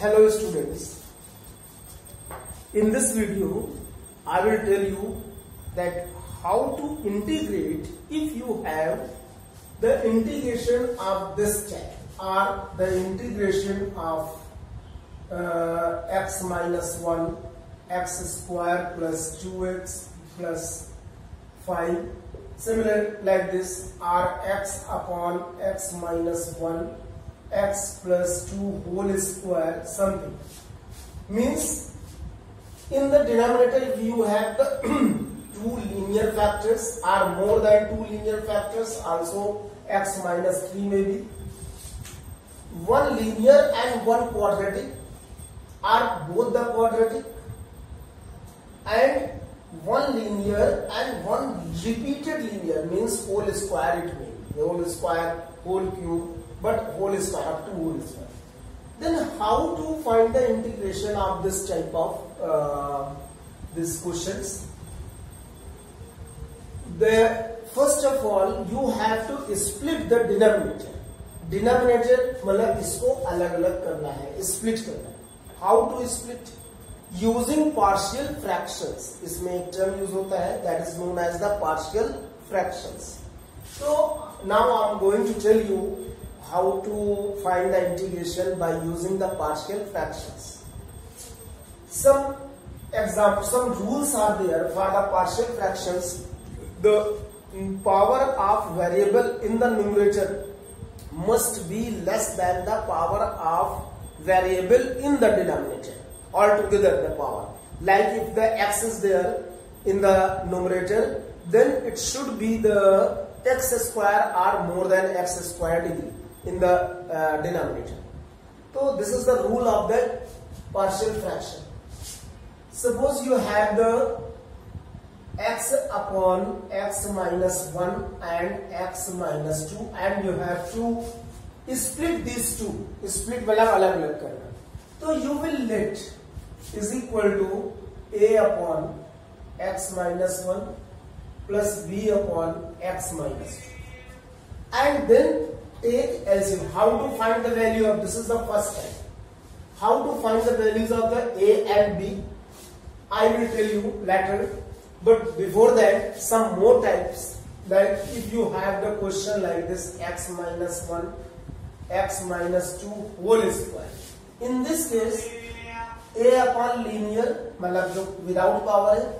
Hello students, in this video I will tell you that how to integrate if you have the integration of this type or the integration of x minus 1 x square plus 2x plus 5 similar like this, or x upon x minus 1 x plus 2 whole square something. Means in the denominator if you have the two linear factors or more than two linear factors, also x minus 3 maybe, one linear and one quadratic are both the quadratic, and one linear and one repeated linear means whole square, it means whole square, whole cube, but whole square up to whole square. Then how to find the integration of this type of these questions? First of all you have to split the denominator. Denominator मतलब इसको अलग अलग करना है, split करना है. How to split? Using partial fractions. इसमें एक term use होता है that is known as the partial fractions. So now I am going to tell you how to find the integration by using the partial fractions. Some examples, some rules are there for the partial fractions. The power of variable in the numerator must be less than the power of variable in the denominator. Altogether the power. Like if the x is there in the numerator, then it should be the x square or more than x square degree in the denominator. So this is the rule of the partial fraction. Suppose you have the x upon x minus 1 and x minus 2 and you have to split these two. Split मतलब अलग अलग करना. So you will let is equal to a upon x minus 1 plus b upon x minus 2. And then take LCM. How to find the value of this is the first time. How to find the values of the a and b, I will tell you later. But before that, some more types. Like if you have the question like this, x minus 1, x minus 2 whole square. In this case, a upon linear, मतलब जो without power है,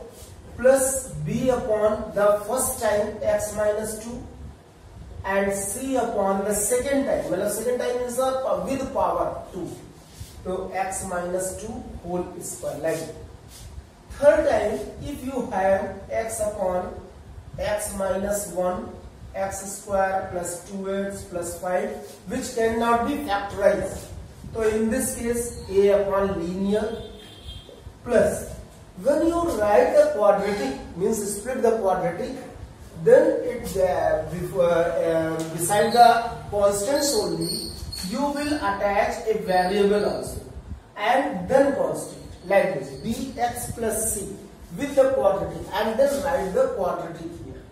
plus b upon the first time x minus 2 and c upon the second time, मतलब second time is with power 2. So x minus 2 whole square like that. Third time, if you have x upon x minus 1 x square plus 2x plus 5 which cannot be factorized. So in this case a upon linear plus when you write the quadratic means split the quadratic, then it beside the constants only you will attach a variable also and then constant like this bx plus c with the quadratic and then write the quadratic here.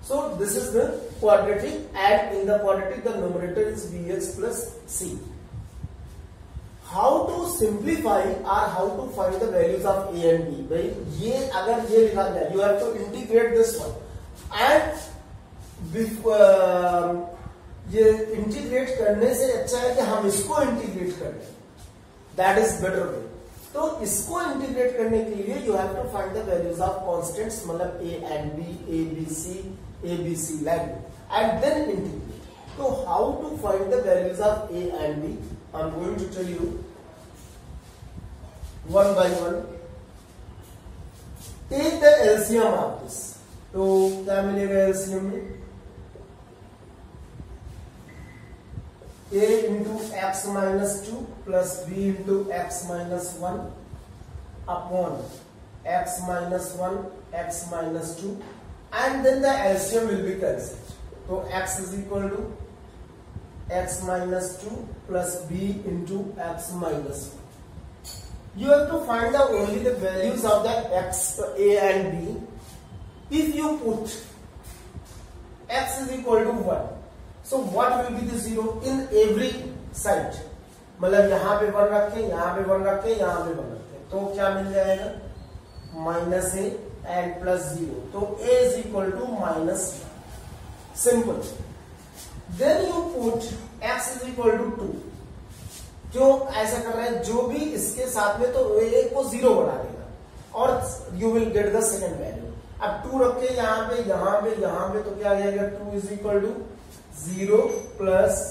So this is the quadratic and in the quadratic the numerator is bx plus c. How to simplify or how to find the values of a and b? भाई ये अगर ये लिखा जाए you have to integrate this one and ये integrate करने से अच्छा है कि हम इसको integrate करें. That is better way. तो इसको integrate करने के लिए you have to find the values of constants मतलब a and b, a b c like that and then integrate. So how to find the values of a and b? I am going to tell you one by one. Take the LCM of this. तो क्या मिलेगा LCM में? a into x minus 2 plus b into x minus 1 upon x minus 1 x minus 2 and then the LCM will be cancelled. So x is equal to x minus 2 plus b into x minus 1. You have to find out only the values of the x, a and b. If you put x is equal to 1, so what will be the 0? In every side, मतलब यहाँ पे 1 रखे, यहाँ पे 1 रखे, यहाँ पे 1 रखे, तो क्या मिल जाएगा माइनस ए एंड प्लस 0, तो a is equal to minus, simple. Then you put x is equal to 2। क्यों ऐसा कर रहे हैं, जो भी इसके साथ में तो a को 0 बना देगा और you will get the second value. अब 2 रखे यहाँ पे, यहाँ पे, यहाँ पे, तो क्या आ जाएगा 2 is equal to 0 plus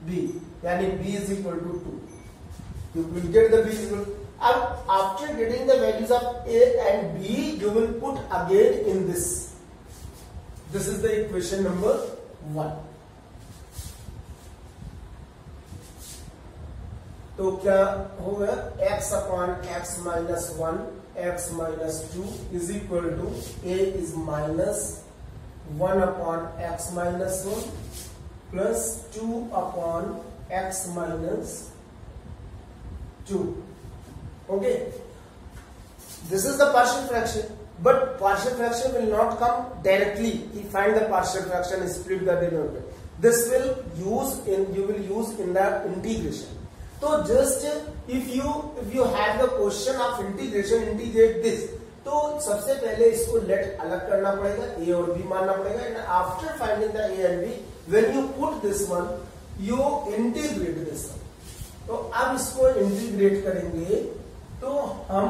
b, यानी b is equal to 2। You will get the b is equal. अब after getting the values of a and b you will put again in this. This is the equation number 1। तो क्या होगा, x upon x minus 1 x minus 2 is equal to a is minus 1 upon x minus 1 plus 2 upon x minus 2। Okay, this is the partial fraction, but partial fraction will not come directly. If find the partial fraction, split the denominator. This will use in the integration. So just if you have the question of integration, integrate this. तो सबसे पहले इसको late अलग करना पड़ेगा, a और b मानना पड़ेगा, and after finding the a and b, when you put this one, you integrate this one. तो अब इसको इंटीग्रेट करेंगे, तो हम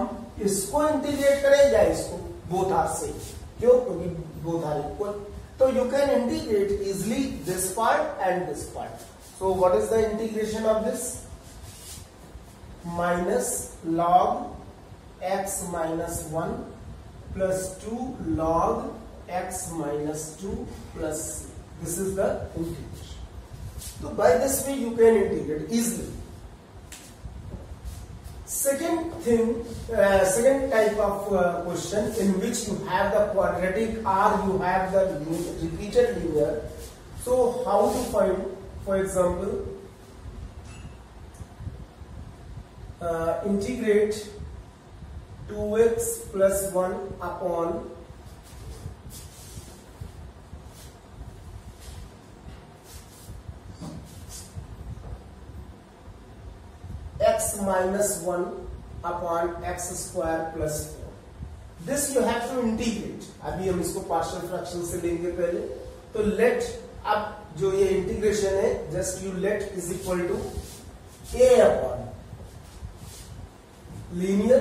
इसको इंटीग्रेट करें या इसको, बोथ आर सेम, क्यों, क्योंकि बोथ आर इक्वल। तो you can integrate easily this part and this part. So what is the integration of this, minus log x minus 1 plus 2 log x minus 2 plus c। This is the integration. तो by this way you can integrate easily. Second thing, second type of question in which you have the quadratic or you have the repeated linear. So how to find, for example, integrate 2x plus 1 upon x minus 1 upon x square plus 4. This you have to integrate. अभी हम इसको partial fraction से लेंगे पहले। तो late, अब जो ये इंटीग्रेशन है, just you let is equal to a upon linear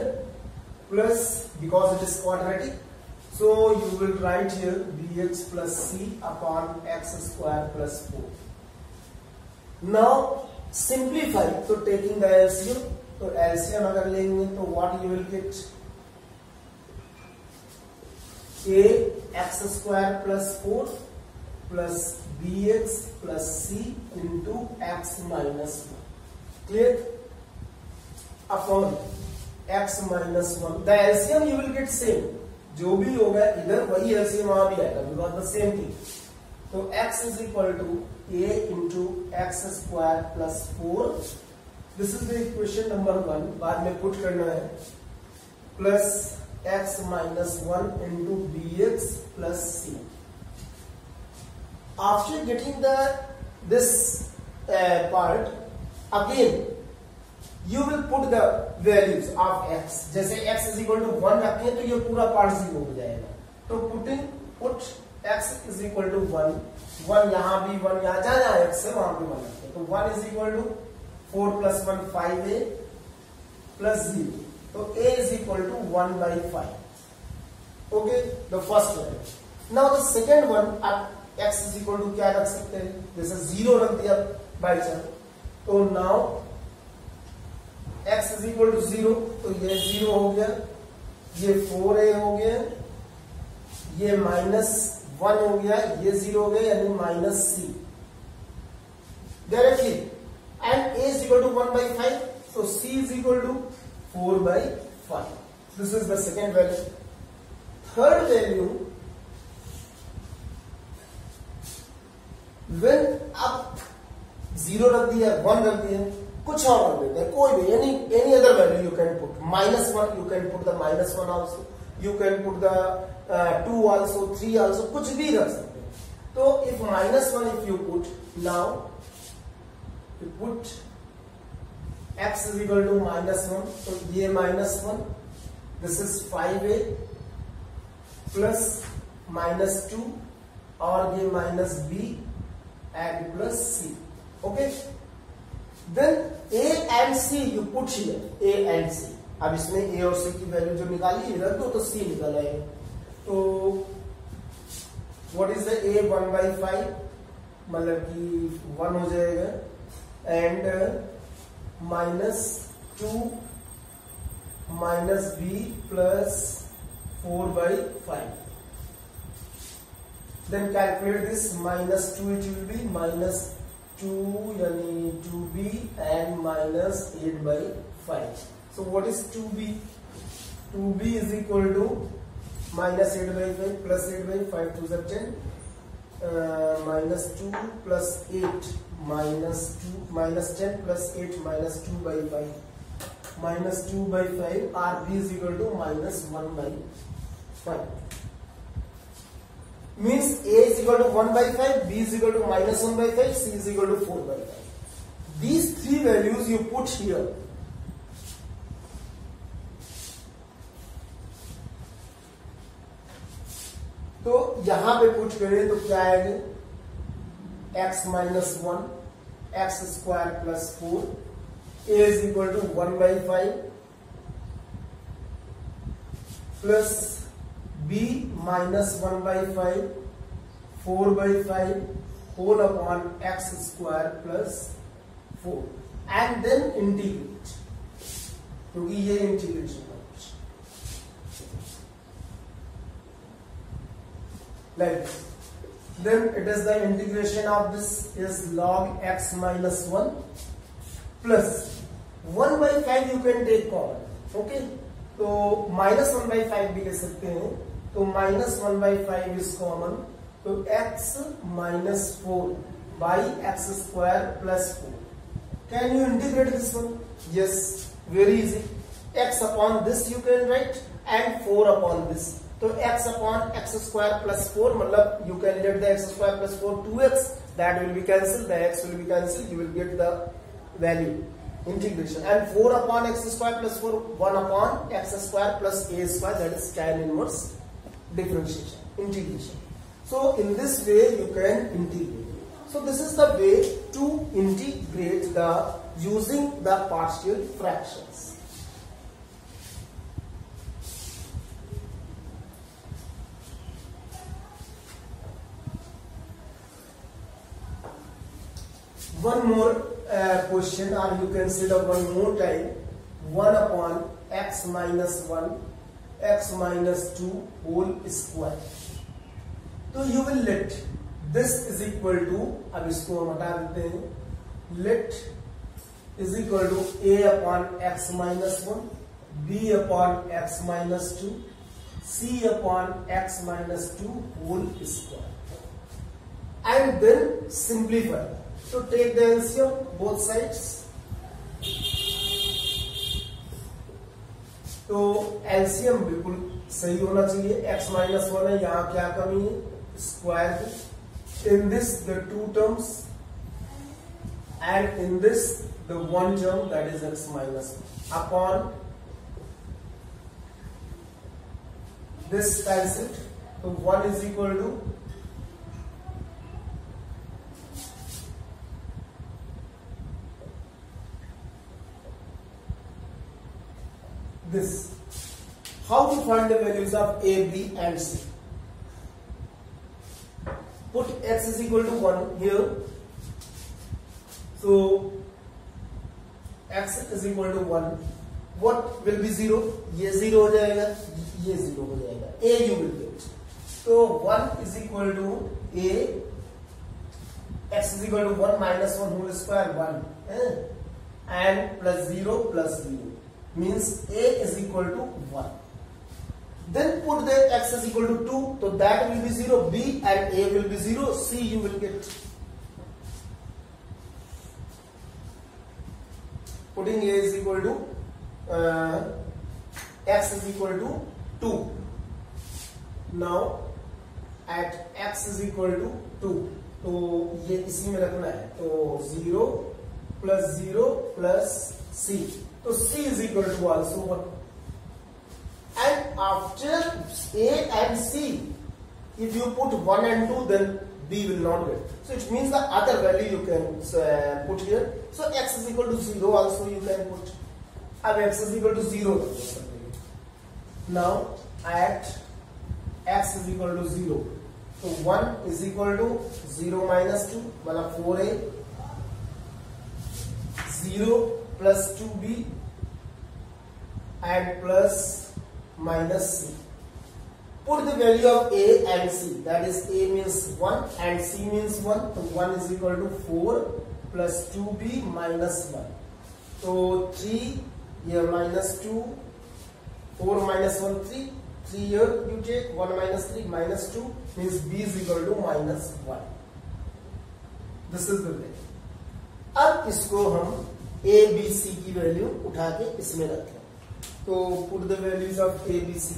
plus, because it is quadratic, so you will write here bx plus c upon x square plus 4. Now simplify, तो taking the LCM, तो LCM अगर लेंगे तो what you will get, a x square plus 4 plus bx plus c into x minus 1, clear, upon x minus 1। The LCM you will get same, जो भी होगा इधर वही एलसीएम वहां भी आएगा, बिकॉज द सेम थिंग। तो x is equal to a into x square plus 4, this is the equation number 1, बाद में पुट करना है, plus x minus 1 into bx plus c। After getting this part, again you will put the values of x। जैसे x is equal to 1 रखें तो ये पूरा part 0 हो जाएगा, तो put x is equal to 1, 1 यहां भी 1, यहां जहां x है वहां पे 1 रखते हैं, तो 1 is equal to 4 plus 1 5a plus 0, तो a is equal to 1 by 5। Okay, the first one. Now the second one, आप x इज इक्वल टू क्या रख सकते हैं, जैसे 0 रख दिया बाई चांस, तो now x is equal to 0, तो ये 0 हो गया, ये 4a हो गया, ये माइनस 1 हो गया, ये 0 हो गया, यानी minus c directly, and a is equal to 1 by 5, so c is equal to 4 by 5. This is the second value. Third value, when आप 0 रख दिया, 1 रख दिया, कुछ और रख देते हैं, कोई भी any other value you can put, -1 you can put the -1 also, you can put the 2 also, 3 also, कुछ भी रख सकते हैं। तो if -1 if you put, now you put x is equal to -1, तो ये -1, दिस इज 5a प्लस -2 और ये -b and plus c. Okay, then a and c you put here, a and c. अब इसमें a और c की value जो निकाली रख दो तो c निकल आएगा. तो what is the a 1/5 मतलब कि 1 हो जाएगा and -2 -b plus 4/5. Then calculate this, -2 it will be -2 यानी 2b and -8/5. So what is 2b? 2b is equal to -8/5 plus 8/5 to the 10, -2 plus 8 -10 plus 8 -2/5, -2/5. RB is equal to -1/5. Means a is equal to 1/5, b is equal to -1/5, c is equal to 4/5. These three values you put here. तो यहां पे put करें तो क्या आएगा? x -1 x square plus 4, a is equal to 1/5 plus b -1/5 4/5 whole upon x square plus 4 and then integrate, क्योंकि ये integration है. Like this. Then it is the integration of this is log x -1 plus 1/5 you can take common. Okay, तो -1/5 भी ले सकते हैं. तो -1/5 is common, तो x -4 by x square plus 4. Can you integrate this one? Yes, very easy. X upon this you can write and 4 upon this. तो x upon x square plus 4 मतलब you can let the x square plus 4 2x, that will be cancelled, the x will be cancelled, you will get the value integration, and 4 upon x square plus 4 1 upon x square plus a square, that is tan inverse differentiation integration. So in this way you can integrate. So this is the way to integrate the using the partial fractions. One more question, or you can consider one more time. 1 upon x -1 x -2 whole square. तो you will let this is equal to, अब इसको हम हटा देते हैं, let is equal to a upon x -1 b upon x -2 c upon x -2 whole square, and then simplify. So take the LCM both sides. तो LCM बिल्कुल सही होना चाहिए. x -1 है, यहाँ क्या कमी है? स्क्वायर की. In this the 2 terms, and in this the 1 term, that is x -1 upon this cancelled. So 1 is equal to this. How to find the values of a, b and c? Put x is equal to 1 here. So x is equal to 1. What will be 0? ये 0 हो जाएगा, ये 0 हो जाएगा. a you will get. So 1 is equal to a, x is equal to 1 minus 1 whole square 1, and plus 0 plus 0. Means a is equal to 1. Then put the x is equal to 2, so that will be 0, b and a will be 0, c you will get. Putting a is equal to x is equal to 2. Now at x is equal to 2, तो ये इसी में रखना है. तो 0 plus 0 plus c. So c is equal to also 1. And after a and c, if you put 1 and 2, then b will not get. So it means the other value you can put here. So x is equal to 0 also you can put. Ab x is equal to 0. Now at x is equal to 0. So 1 is equal to 0 minus 2, मतलब 4a, 0 plus 2b and plus minus c. Put the value of a and c, that is a means 1 and c means 1. So 1 is equal to 4 plus 2b minus 1. So 3 here minus 2, 4 minus 1 3. 3 here you take 1 minus 3 minus 2 means b is equal to minus 1. This is the way. अब इसको हम a b c की value उठा के इसमें रखें. तो put the values of a b c.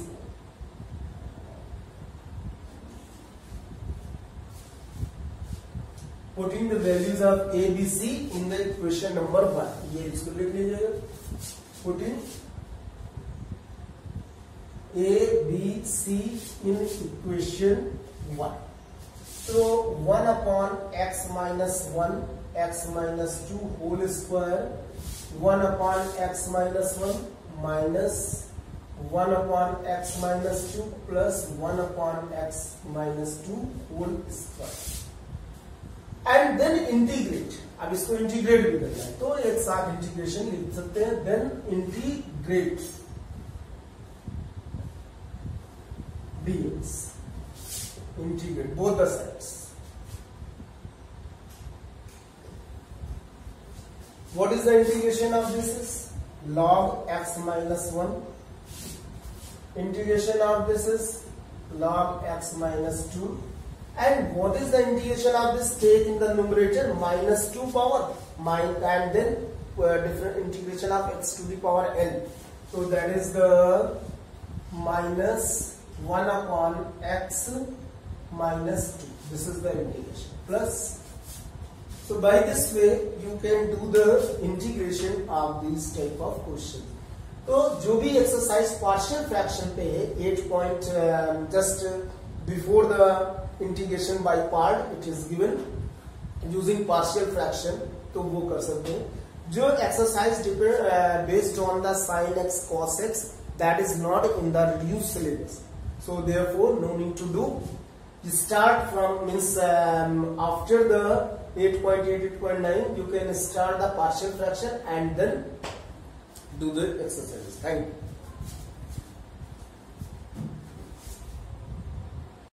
Putting the values of a b c in the equation number 1. ये इसको लिख लीजिएगा. Putting a b c in equation 1. So 1 upon x minus 1 x minus 2 whole square, 1 upon x minus 1 minus 1 upon x minus 2 plus 1 upon x minus 2 whole square. And then integrate. अब इसको integrate भी करना है तो एक साथ integration लिख सकते हैं. Then integrate dx. Integrate both the sides. What is the integration of this? Is log x minus 1. Integration of this is log x minus 2. And what is the integration of this? Take in the numerator minus 2 power and then different integration of x to the power n. So that is the minus 1 upon x minus 2. This is the integration. Plus, so by this way you can do the integration of these type of questions. तो जो भी exercise partial fraction पे है 8 point just before the integration by part it is given using partial fraction, तो वो कर सकते हैं. जो exercise based on the sin x cos x, that is not in the reduced syllabus. So therefore no need to do. You start from means after the 8.8 8.9 you can start the partial fraction and then do the exercises. Thank you.